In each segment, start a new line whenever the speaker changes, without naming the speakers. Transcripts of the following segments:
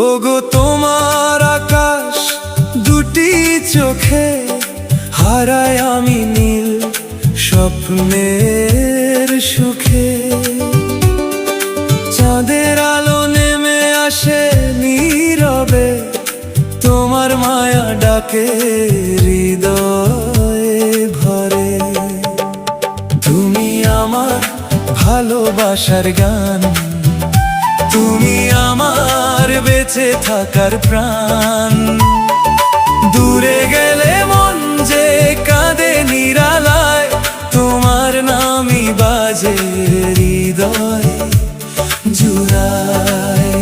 ওগো তোমার আকাশ দুটি চোখে হারাই আমি নীল স্বপ্নের সুখে। চাঁদের আলো নেমে আসে নীরবে, তোমার মায়া ডাকে হৃদয়ে ভরে। তুমি আমার ভালোবাসার গান, তুমি আমার বেঁচে থাকার প্রাণ। দূরে গেলে মন যে কাঁদে নিরালায়, তোমার নামই বাজে হৃদয় জুড়ায়।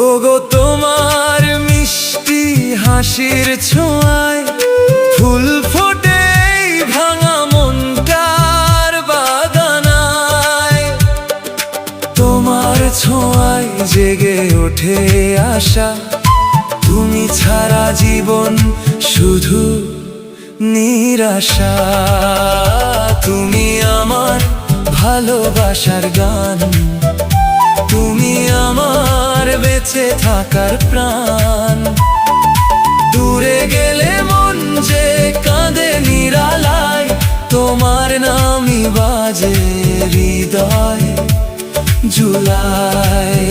ওগো তোমার মিষ্টি হাসির ছোঁয়ায় ফুল ফোটে এই ভাঙা মনটার বাগানায়। তোমার ছোঁয়ায় জেগে ওঠে আশা, তুমি ছাড়া জীবন শুধু নিরাশা। তুমি আমার ভালোবাসার গান, তুমি আমার বেঁচে থাকার প্রাণ। দূরে গেলে মন যে কাঁদে নিরালায়, তোমার নামই বাজে হৃদয় জুড়ায়।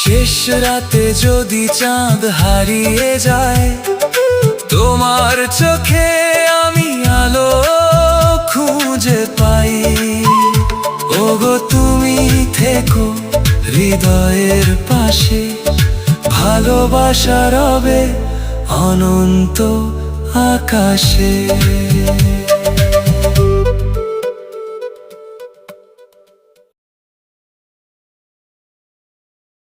শেষ রাতে যদি চাঁদ হারিয়ে যায়, তোমার চোখে আমি আলো খুঁজে পাই। ওগো তুমি থেকো হৃদয়ের পাশে, ভালোবাসা রবে অনন্ত আকাশে।